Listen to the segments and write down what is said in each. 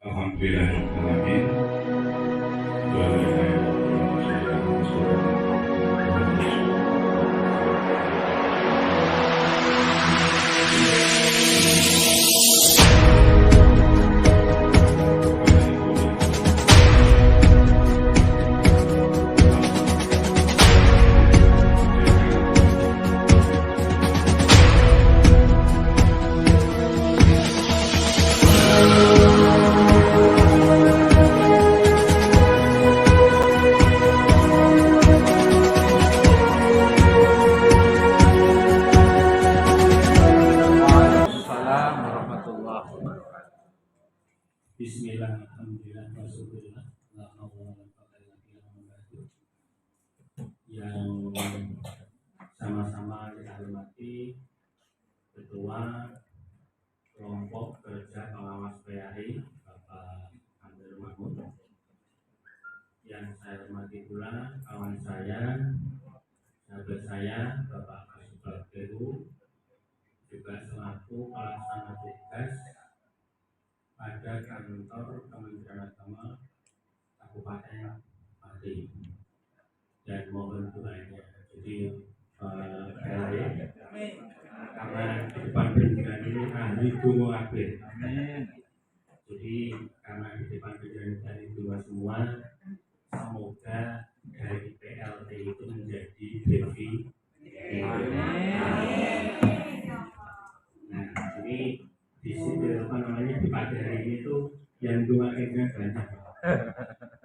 Alhamdulillahirrahmanirrahim. Waalaikumsalam warahmatullahi wabarakatuh. Bismillah, alhamdulillah, wasyukurillah, la haula wala quwwata illa billah. Yang sama-sama kita hormati Ketua Kelompok Kerja Pengawas PAI Bapak Amir Mahmud, yang saya hormati pula kawan saya, sahabat saya Bapak Kasubag Heru, juga selaku pelaksana tugas pada kantor Kementerian Agama Kabupaten Pati, dan mohon doanya. Jadi karena di depan pimpinan ini ahli dungo kabeh. Jadi karena di depan pimpinan tadi dua semua, semoga dari PLT itu menjadi Devi. Nah, ini di sini apa namanya di pagi hari ini tuh yang dua akhirnya banyak.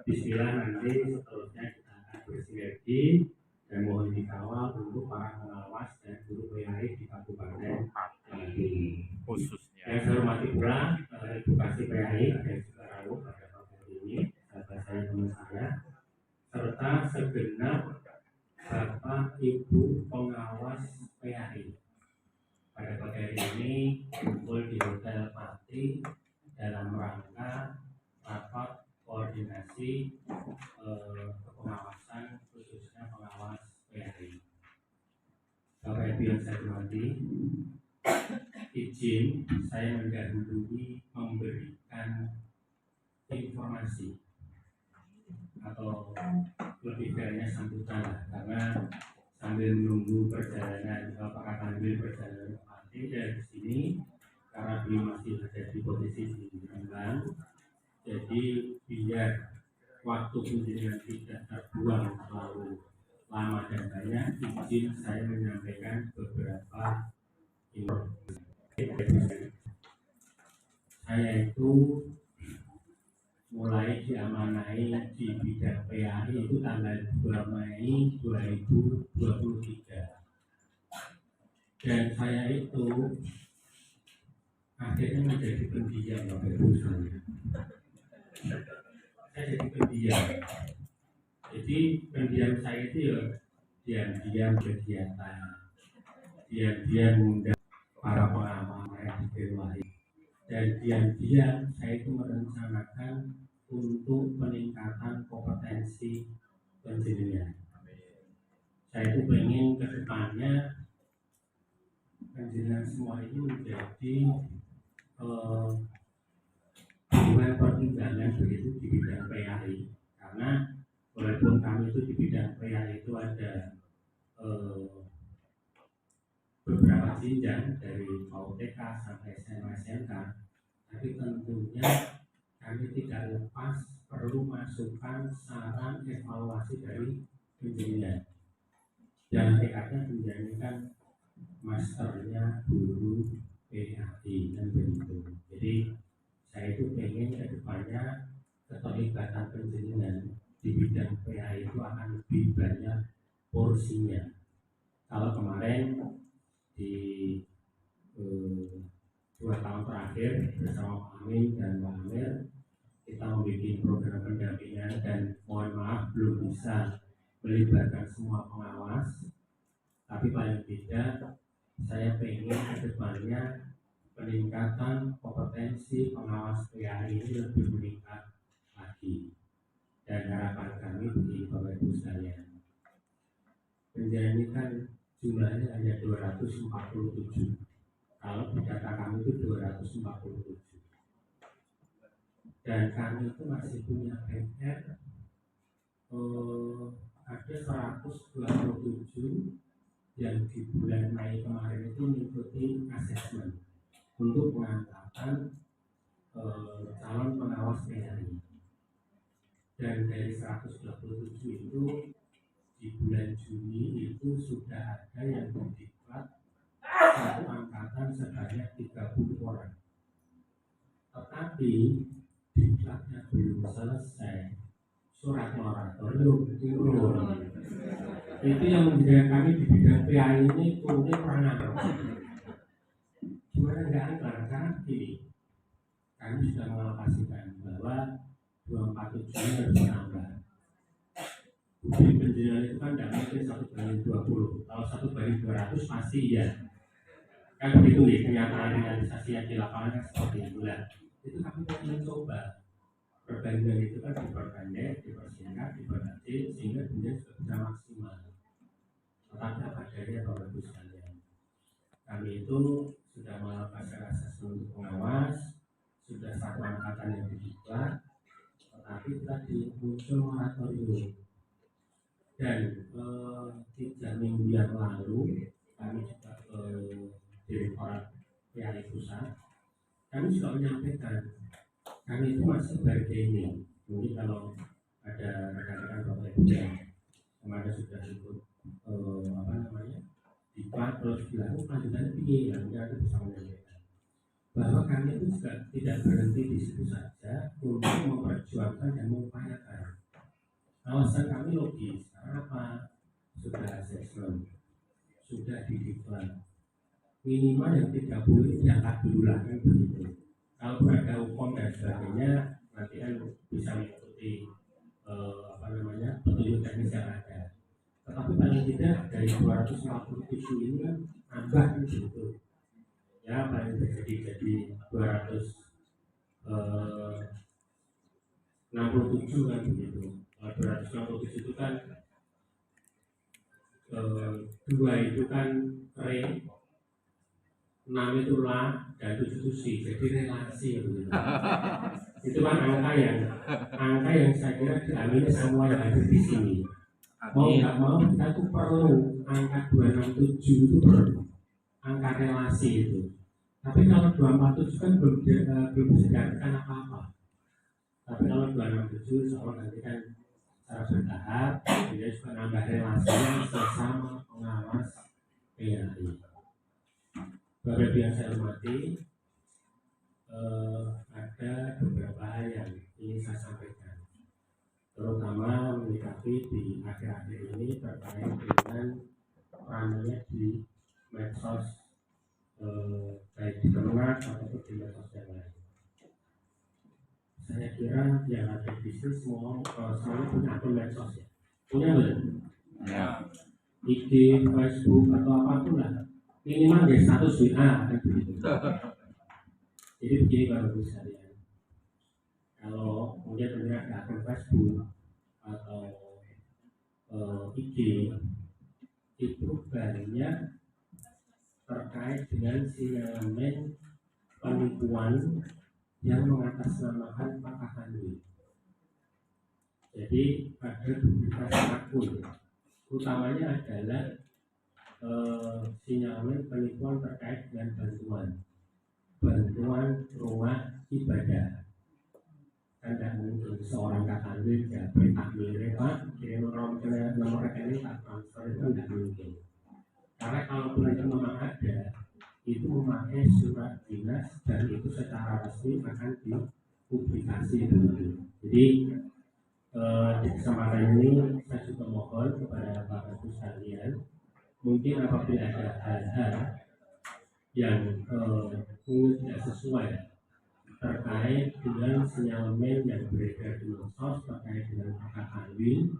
Bismillah, nanti seterusnya kita akan bersinergi dan mohon dikawal untuk para pengawas dan guru PAI di Kabupaten Pati. Khususnya Yang saya hormati pula edukasi PAI dan juga rawuh pada pagi ini, sahabat saya, teman saya, serta segenap Bapak Ibu pengawas PAI. Pada pagi hari ini kumpul di Hotel Pati dalam rangka rapat koordinasi pengawasan, khususnya pengawas PAI. Bapak Ibu yang saya hormati, izin saya mendahului memberikan informasi atau lebih baiknya sambutan, karena sambil menunggu perjalanan Bapak Kanwil perjalanan Pati dari sini, karena beliau masih ada di posisi di Rembang, jadi biar waktu kunjungan tidak terbuang terlalu lama dan banyak, izin saya menyampaikan beberapa informasi. Saya itu mulai diamanai di bidang PAI itu tanggal 2 Mei 2023, dan saya itu akhirnya menjadi pendiam. Bapak Ibu saya jadi pendiam. Jadi pendiam saya itu ya diam-diam kegiatan, diam-diam mengundang para pengamat di Dewa, dan diam-diam saya itu merencanakan untuk peningkatan kompetensi penjenengan. Saya itu pengen ke depannya penjenengan semua ini menjadi dewan pertimbangan begitu di bidang PAI, karena walaupun kami itu di bidang PAI itu ada beberapa jenjang dari PAUTK sampai SMA SMK, tapi tentunya kami tidak lepas perlu masukan, saran, evaluasi dari penjenengan. Dan TK-nya penjenengan masternya guru PAI dan begitu. Jadi saya itu pengen ke depannya keterlibatan penjenengan di bidang PAI itu akan lebih banyak porsinya. Kalau kemarin di 2 tahun terakhir bersama Pak Amin dan Pak Amir, kita membuat program pendampingan, dan mohon maaf belum bisa melibatkan semua pengawas, tapi paling tidak saya pengen ke depannya peningkatan kompetensi pengawas PAI ini lebih meningkat lagi. Dan harapan kami begini Bapak Ibu sekalian, penjara ini kan jumlahnya hanya 247. Kalau di data kami itu 247. Dan kami itu masih punya PR ada 127 yang di bulan Mei kemarin itu mengikuti asesmen untuk pengangkatan calon pengawas PRI. Dan dari 127 itu di bulan Juni itu sudah ada yang berdiklat satu angkatan sebanyak 30 orang. Tetapi diklatnya belum selesai, surat moratorium turun. Itu yang menjadikan kami di bidang PAI ini turunnya kurang apa? Gimana nggak angkat? Karena begini, kami sudah mengalokasikan bahwa 247 harus menambah. Bukti penjualan itu kan tidak mungkin 1/20. Kalau 1/200 pasti ya. Kan begitu ya, kenyataan realisasi yang di lapangan kan seperti itu lah. Itu kami mau mencoba. Perbandingan itu kan diperpendek, dipersingkat, dibatasi sehingga kemudian sudah bisa maksimal. Tetapi apa adanya Bapak Ibu sekalian, kami itu sudah melakukan asesmen untuk pengawas, sudah satu angkatan yang didiklat, tetapi tadi muncul moratorium. Dan 3 minggu yang lalu kami juga ke Direktorat PAI Pusat, kami juga menyampaikan kami itu masih bargaining. Mungkin kalau ada rekan-rekan Bapak Ibu yang kemarin sudah ikut diklat terus bilang lanjutannya piye, ya mungkin aku bisa menyampaikan bahwa kami itu juga tidak berhenti di situ saja untuk memperjuangkan dan mengupayakan. Alasan kami logis, karena apa? Sudah asesmen, sudah didiklat, minimal yang 30 itu diangkat dulu lah kan begitu. Kalau ada hukum dan sebagainya nanti kan bisa mengikuti petunjuk teknis yang ada. Tetapi paling tidak dari 257 ini kan nambah kan gitu. Ya paling terjadi jadi 267 kan begitu. 267 itu kan 2 itu kan re, 6 itu la, dan 7 itu si, jadi relasi begitu. Itu kan angka yang saya kira diamini semua yang ada di sini. Mau nggak mau kita tuh perlu angka 267 itu perlu angka relasi itu. Tapi kalau 247 kan belum bisa dikatakan apa-apa. Tapi kalau 267 soal nanti kan secara bertahap dia juga nambah relasinya sesama pengawas PAI. Bapak yang saya hormati, ada beberapa hal yang ingin saya sampaikan, terutama menyikapi di akhir-akhir ini terkait dengan perannya di medsos, baik di Kemenak ataupun di medsos yang lain. Saya kira yang ada bisnis semuanya punya akun medsos ya, punya belum? Ya. IG, Facebook atau apapun lah, minimal dari status WA kan begitu. Jadi begini Bapak Ibu sekalian, kalau kemudian benar ada akun Facebook atau IG itu banyak terkait dengan sinyalemen penipuan yang mengatasnamakan Pak Dwi. Jadi ada beberapa akun, utamanya adalah sinyalemen penipuan terkait dengan bantuan rumah ibadah. Kan tidak mungkin seorang kakak Dwi ya perintah Pak kirim nomor rekening tak transfer, itu tidak mungkin. Karena kalaupun itu memang ada, itu memakai surat dinas dan itu secara resmi akan dipublikasi dulu. Jadi di kesempatan ini saya juga mohon kepada Bapak Ibu sekalian, mungkin apabila ada hal-hal yang mungkin tidak sesuai terkait dengan sinyalemen yang beredar di medsos terkait dengan Pak Anwil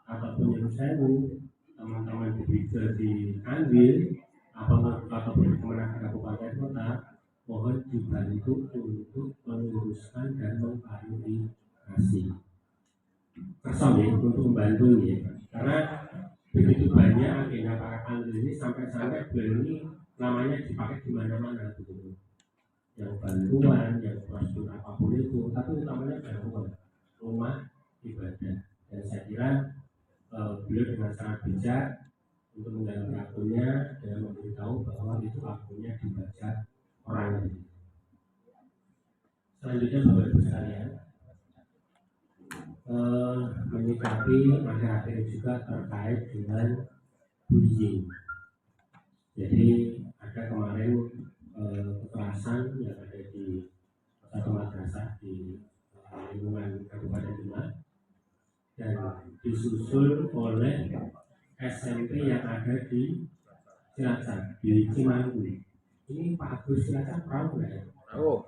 ataupun yang sewu teman-teman diambil ataupun di Kemenak Kabupaten Kota, mohon dibantu untuk meluruskan dan mengklarifikasi. Kersam ya untuk membantu ya, karena begitu banyak agenda para kantor ini sampai beliau ini namanya dipakai di mana-mana begitu. Yang bantuan, yang prosedur apapun itu, tapi utamanya sangat bijak untuk mengganti akunnya dan memberitahu bahwa itu akunnya dibaca orang lain. Selanjutnya Bapak Ibu sekalian, menyikapi akhir-akhir juga terkait dengan bullying. Jadi ada kemarin kekerasan yang ada di satu madrasah di lingkungan Kabupaten Demak dan disusul oleh SMP yang ada di Cilacap, di Cimanggu. Ini Pak Agus Cilacap tahu nggak ya? Oh,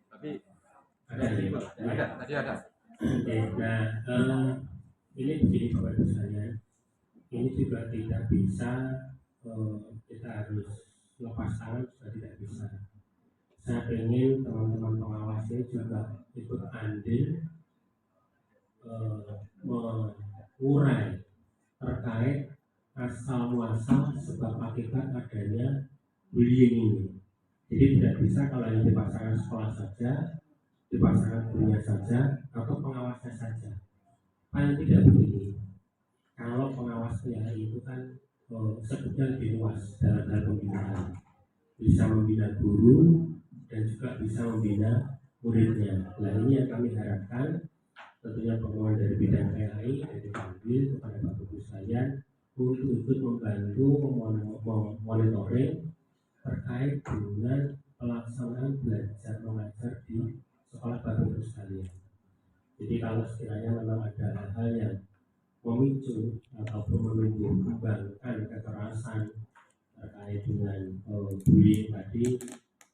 tapi Ada ya? tadi ada. Oke, nah ini begini Bapak Ibu sekalian, ini juga tidak bisa kita harus lepas tangan, juga tidak bisa. Saya ingin teman-teman pengawas ini juga ikut andil mengurai terkait asal muasal sebab akibat adanya bullying ini. Jadi tidak bisa kalau yang dipasarkan sekolah saja, dipasarkan gurunya saja, atau pengawasnya saja. Paling tidak begini, kalau pengawas PHI itu kan sebutnya lebih luas dalam hal pembinaan, bisa membina guru dan juga bisa membina muridnya. Nah ini yang kami harapkan, tentunya penguatan dari bidang PHI dari diambil kepada Bapak Ibu sekalian untuk ikut membantu monitoring terkait dengan pelaksanaan belajar mengajar di sekolah Bapak Ibu sekalian. Jadi kalau sekiranya memang ada hal-hal yang memicu ataupun menimbulkan kekerasan terkait dengan bullying tadi,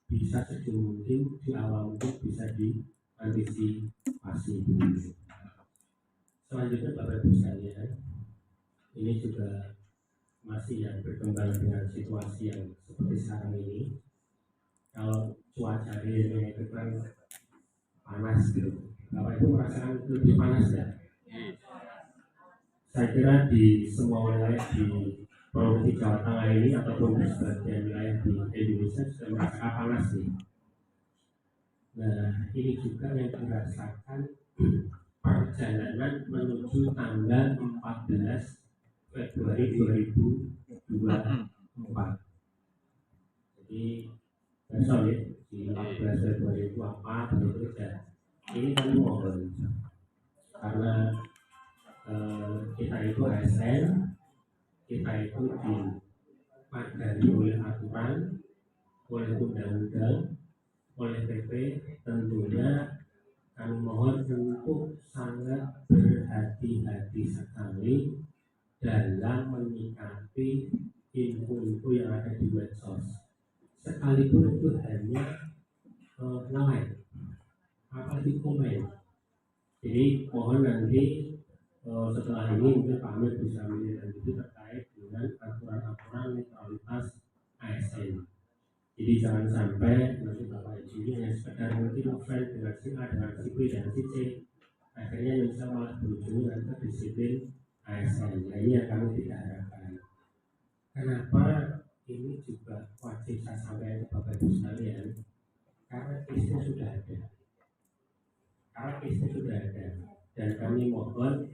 bisa sedini mungkin di awal mungkin bisa diantisipasi. Selanjutnya Bapak Ibu sekalian, ini juga masih yang berkembang dengan situasi yang seperti sekarang ini. Kalau cuaca di Indonesia itu kan panas gitu, Bapak Ibu merasakan lebih panas ya? Saya kira di semua wilayah di Provinsi Jawa Tengah ini ataupun di sebagian wilayah di Indonesia sudah merasakan panas nih. Nah ini juga yang dirasakan perjalanan menuju tanggal 14 Februari 2024. Jadi besok ya, di 14 Februari itu apa begitu saja. Ini kami mohon karena kita itu ASN, kita itu dipagari oleh aturan, oleh undang-undang, oleh PP. Tentunya kami mohon untuk sangat berhati-hati sekali dalam menyikapi info-info yang ada di medsos, sekalipun itu hanya like, apalagi komen. Jadi mohon nanti setelah ini mungkin Pak Amir bisa menindaklanjuti terkait dengan aturan-aturan netralitas ASN. Jadi jangan sampai nanti Bapak Ibu hanya sekedar mungkin offline dengan si A, dengan si B, dan si C, akhirnya bisa malah berujung nanti disiplin ASN. Nah ini yang kami tidak harapkan. Kenapa ini juga wajib saya sampaikan ke Bapak Ibu sekalian? Karena case-nya sudah ada. Dan kami mohon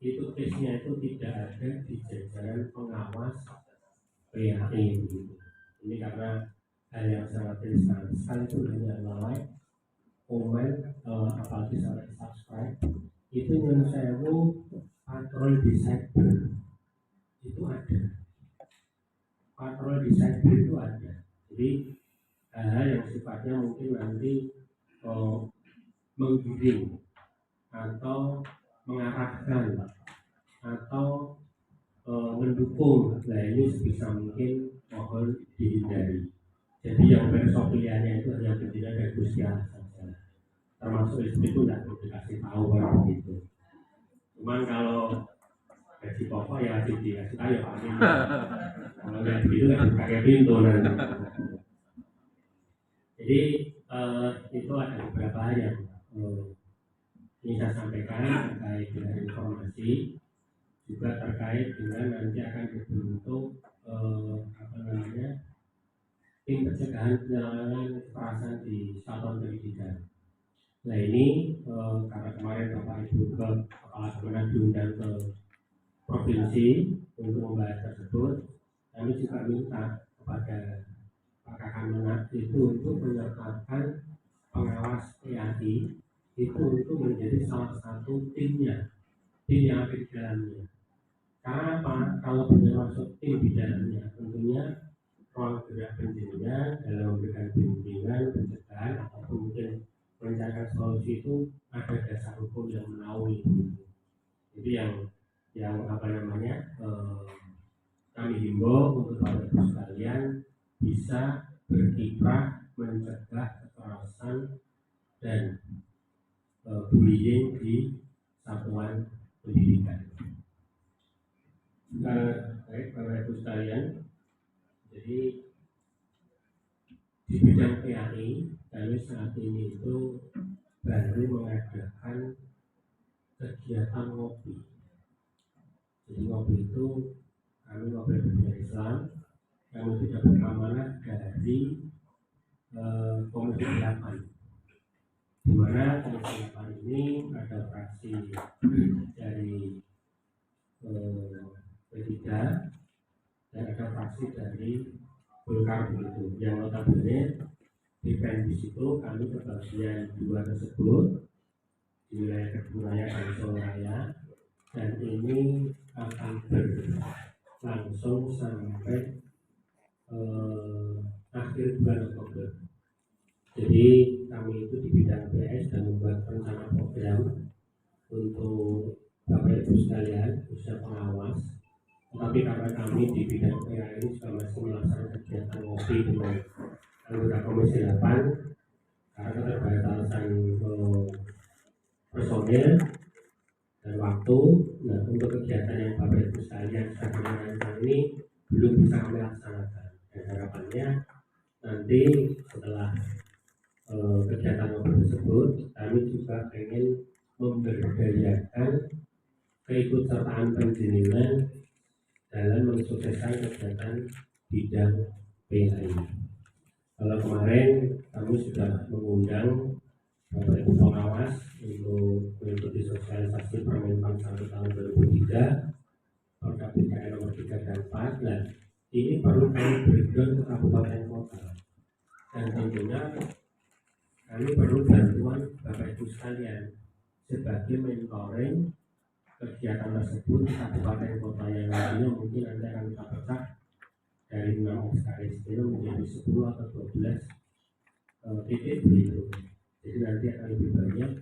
itu case-nya itu tidak ada di jajaran pengawas PHI gitu. Ini karena hal yang sangat riskan. Sekalipun hanya like, komen, apalagi sampai subscribe, itu yang saya mau patrol di cyber itu ada. Patrol di cyber itu ada. Jadi hal-hal yang sifatnya mungkin nanti menggiring atau mengarahkan atau mendukung, nah ini sebisa mungkin mohon dihindari. Jadi yang besok pilihannya itu hanya berbeda dan usia saja, termasuk istri itu tidak perlu dikasih tahu kalau begitu. Cuman kalau gaji pokok ya dikasih tahu ya Pak Amin. Kalau gaji itu nggak dipakai pintu nanti. Jadi itu ada beberapa hal yang ini saya sampaikan terkait dengan informasi, juga terkait dengan nanti akan dibentuk tim pencegahan penyerangan kekerasan di satuan pendidikan. Nah ini karena kemarin Bapak Ibu ke Kepala Kementerian diundang ke provinsi untuk membahas tersebut. Kami juga minta kepada Pak Kakamenat itu untuk menyertakan pengawas PAI itu untuk menjadi salah satu tim yang ada di dalamnya. Karena apa? Kalau punya masuk tim di dalamnya, tentunya ruang gerak penjenengan dalam memberikan bimbingan, pencegahan ataupun mungkin mencarikan solusi itu ada dasar hukum yang menaungi. Jadi yang apa namanya kami himbau untuk Bapak Ibu sekalian bisa berkiprah mencegah kekerasan dan bullying di satuan pendidikan. Baik Bapak Ibu sekalian, jadi di bidang PAI kami saat ini itu baru mengadakan kegiatan ngopi. Jadi ngopi itu kami ngopi budaya Islam, kami sudah beramanah dari Komisi 8, di mana Komisi 8 ini ada fraksi dari P3 dan ada fraksi dari Golkar begitu. Yang notabene di situ kami kebagian dua tersebut di wilayah Kebun dan Solo Raya, dan ini akan berlangsung sampai akhir bulan Oktober. Jadi kami itu di bidang PS dan membuat rencana program untuk Bapak Ibu sekalian khususnya pengawas. Tetapi karena kami di bidang PA ini juga masih melaksanakan kegiatan ngopi dengan anggota Komisi 8 karena keterbatasan personil dan waktu. Nah, untuk kegiatan yang Bapak Ibu sekalian sedang melakukan ini belum bisa kami laksanakan. Dan harapannya nanti setelah kegiatan tersebut kami juga ingin memberdayakan keikutsertaan penjenengan dalam mensukseskan kegiatan bidang PAI. Kalau kemarin kami sudah mengundang Bapak Ibu pengawas untuk mengikuti sosialisasi Permenpan 1 tahun 2003, Perda PKN nomor 3 dan 4. Nah, ini perlu kami berikan ke kabupaten kota, dan tentunya kami perlu bantuan Bapak Ibu sekalian sebagai mentoring kegiatan tersebut di kabupaten kota yang nantinya mungkin nanti akan kita pecah dari 6 SKS itu menjadi 10 atau 12 titik begitu. Jadi nanti akan lebih banyak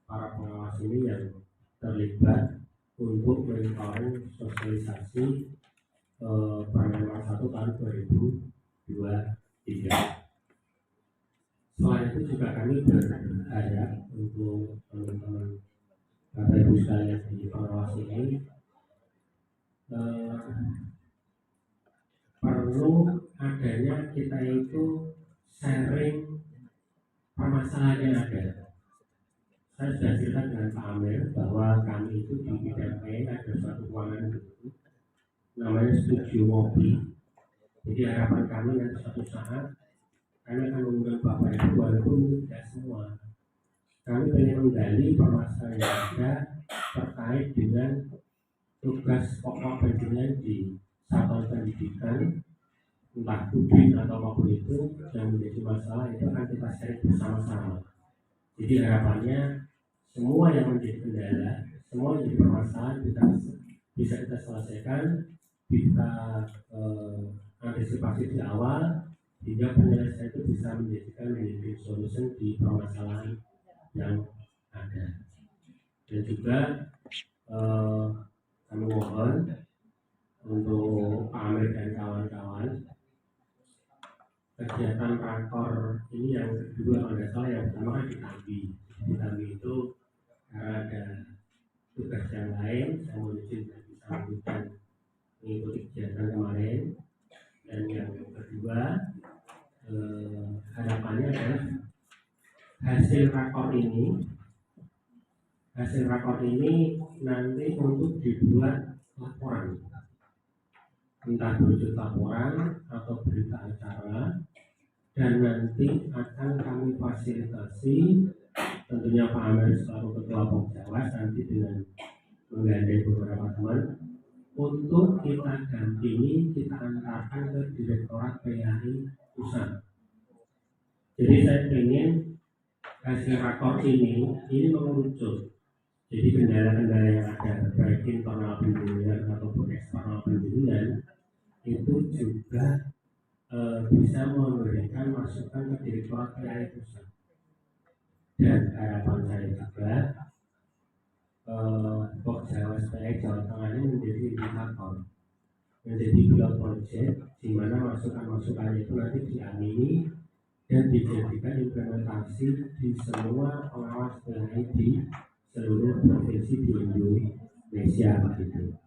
para pengawas ini yang terlibat untuk mentoring sosialisasi Permenpan 1 tahun 2023. Selain itu juga kami berharap untuk teman-teman Bapak Ibu sekalian di pengawas ini perlu adanya kita itu sharing permasalahan yang ada. Saya sudah cerita dengan Pak Amir bahwa kami itu di bidang PAI ada suatu ruangan itu namanya studio ngopi. Jadi harapan kami nanti suatu saat kami akan mengundang Bapak Ibu walaupun tidak semua. Kami ingin menggali permasalahan yang ada terkait dengan tugas pokok pendidikan di satuan pendidikan, entah publik atau apapun itu yang menjadi masalah, itu akan kita share bersama-sama. Jadi harapannya semua yang menjadi kendala, semua yang menjadi permasalahan bisa kita selesaikan, kita antisipasi di awal, hingga penyelesaian itu bisa menjadikan win-win solution di permasalahan yang ada. Dan juga kami mohon untuk Pak Amir dan kawan-kawan, kegiatan rakor ini yang kedua kalau tidak salah, yang pertama kan di Tambi itu karena ada tugas yang lain, saya mohon izin tidak bisa lanjutkan mengikuti kegiatan kemarin. Dan yang kedua harapannya adalah hasil rakor ini nanti untuk dibuat laporan, entah berupa laporan atau berita acara, dan nanti akan kami fasilitasi tentunya Pak Amir selaku Ketua Pokjawas nanti dengan menggandeng beberapa teman untuk kita dampingi, kita antarkan ke Direktorat PAI Pusat. Jadi saya ingin hasil rakor ini mengerucut. Jadi kendala-kendala yang ada baik internal pembimbingan ataupun eksternal pembimbingan itu juga bisa memberikan masukan ke Direktorat PAI Pusat. Dan harapan saya juga Pokjawa PAI Jawa Tengah ini menjadi indikator, menjadi pilot project di mana masukan-masukan itu nanti diamini dan dijadikan implementasi di semua pengawas PAI di seluruh provinsi di Indonesia begitu.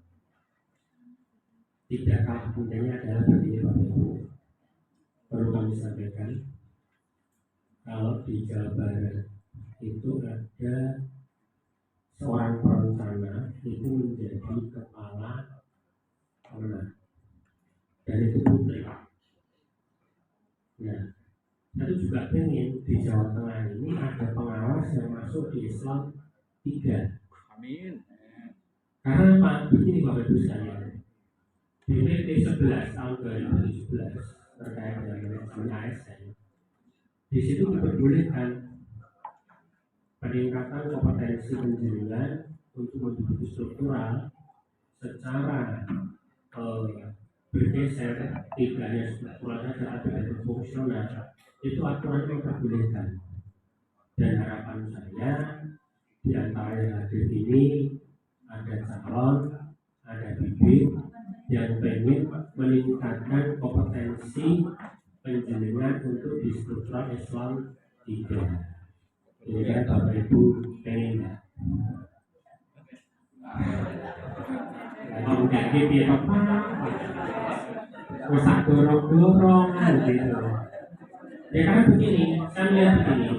Tidak kalah pentingnya adalah begini Bapak Ibu, perlu kami sampaikan kalau di Jawa Barat itu ada seorang perencana itu menjadi kepala pemenang dan itu putri. Nah, saya juga ingin di Jawa Tengah ini ada pengawas yang masuk di Islam 3. Amin. Karena apa? Begini Bapak Ibu sekalian, di PP 11 tahun 2017 terkait dengan manajemen ASN, di situ diperbolehkan peningkatan kompetensi penjaringan untuk menjadi struktural secara bergeser, tidak hanya struktural saja tapi juga fungsional, itu aturan yang diperbolehkan. Dan harapan saya di antara yang hadir ini ada calon, ada bibit yang pengen meningkatkan kompetensi penjaringan untuk di struktural Islam 3. Ini kan Bapak Ibu pengen nggak? Kalau nggak gitu ya Bapak, usah dorong-dorong gitu. Ya karena begini, saya melihat begini.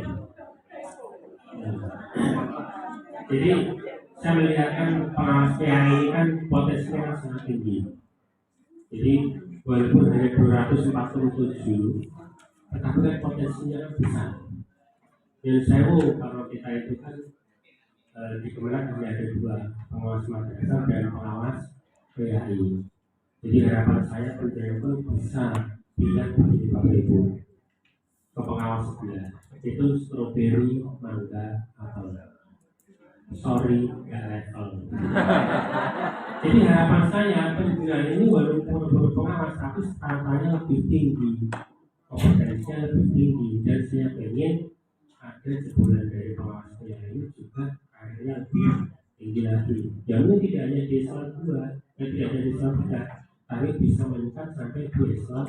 Jadi saya melihatkan pengawas PAI ini kan potensinya sangat tinggi. Jadi walaupun hanya 247, tetapi kan potensinya besar. Yang saya kalau kita itu kan di Kemenang hanya ada 2, pengawas madrasah dan pengawas PAI. Jadi harapan saya penjaringan itu bisa bilang begini Bapak Ibu, ke pengawas sebelah itu stroberi, mangga, apel. Sorry, nggak level. Jadi harapan saya penjaringan ini walaupun pengawas tapi standarnya lebih tinggi, kompetensinya lebih tinggi, dan saya ingin ada jebolan dari pengawas PAI juga akhirnya lebih tinggi lagi. Yang ini tidak hanya di Islam 2, tidak hanya di Islam 3, tapi bisa meningkat sampai di Islam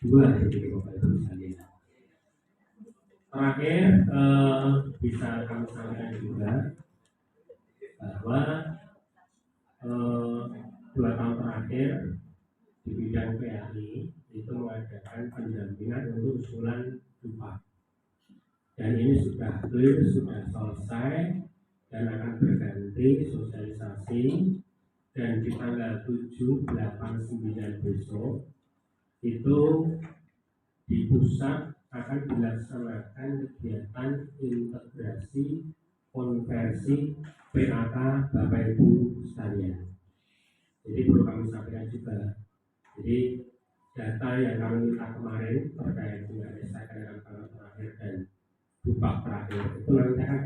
2 jadi Bapak Ibu sekalian. Terakhir bisa kami sampaikan juga bahwa 2 tahun terakhir di bidang PAI itu mengadakan pendampingan untuk usulan upah. Dan ini sudah clear, sudah selesai dan akan berganti sosialisasi, dan di tanggal 7, 8, 9 besok itu di pusat akan dilaksanakan kegiatan integrasi konversi PAK Bapak Ibu sekalian. Jadi perlu kami sampaikan juga. Jadi data yang kami minta kemarin terkait dengan SKK yang terakhir dan bupak terakhir itu nanti akan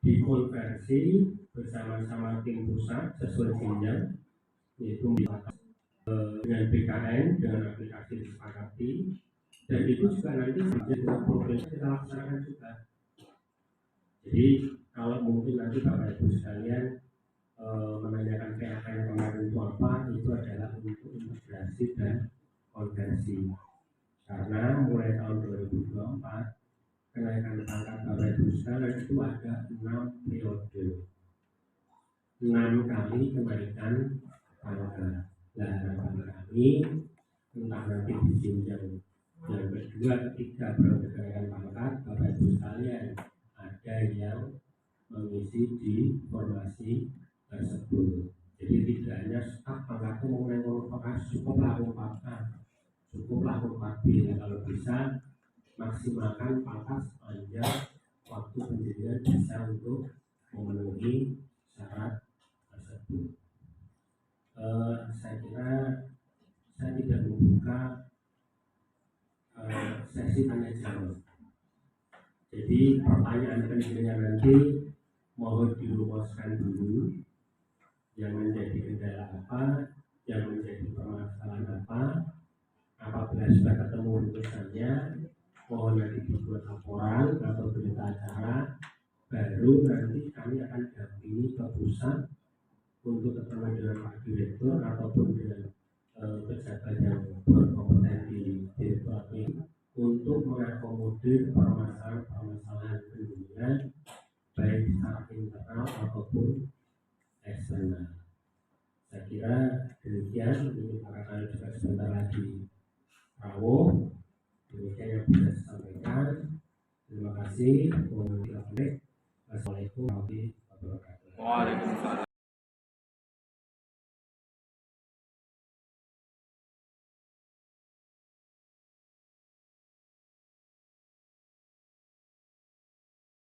dikonversi bersama-sama tim pusat sesuai jenjang, yaitu dengan BKN dengan aplikasi disepakati, dan itu juga nanti dengan provinsi kita laksanakan juga. Jadi kalau mungkin nanti Bapak Ibu sekalian menanyakan PAK yang kemarin itu apa, itu adalah untuk integrasi dan konversi. Karena mulai tahun 2024 kenaikan pangkat Bapak Ibu sekalian itu ada 6 periode, 6 kali kenaikan pangkat. Nah, harapan kami entah nanti di jenjang yang kedua, ketiga periode kenaikan pangkat Bapak Ibu sekalian ada yang mengisi di formasi tersebut. Jadi tidak hanya staf pangkatnya mengenai cukuplah umpat kalau bisa maksimalkan pangkat sepanjang waktu pendidikan bisa untuk memenuhi syarat tersebut. sesi tanya jawab. Jadi pertanyaan pentingnya nanti mohon dirumuskan dulu, yang menjadi kendala apa, yang menjadi permasalahan apa. Apabila sudah ketemu rumusannya, mohon nanti dibuat laporan atau berita acara, baru nanti kami akan dampingi ke pusat untuk ketemu dengan Pak Direktur ataupun dengan pejabat yang berkompeten di Direktorat ini untuk mengakomodir permasalahan pendidikan baik secara internal ataupun eksternal. Saya kira demikian, ini akan juga sebentar lagi rawuh. Demikian yang bisa saya sampaikan. Terima kasih. Assalamualaikum warahmatullahi wabarakatuh. Waalaikumsalam.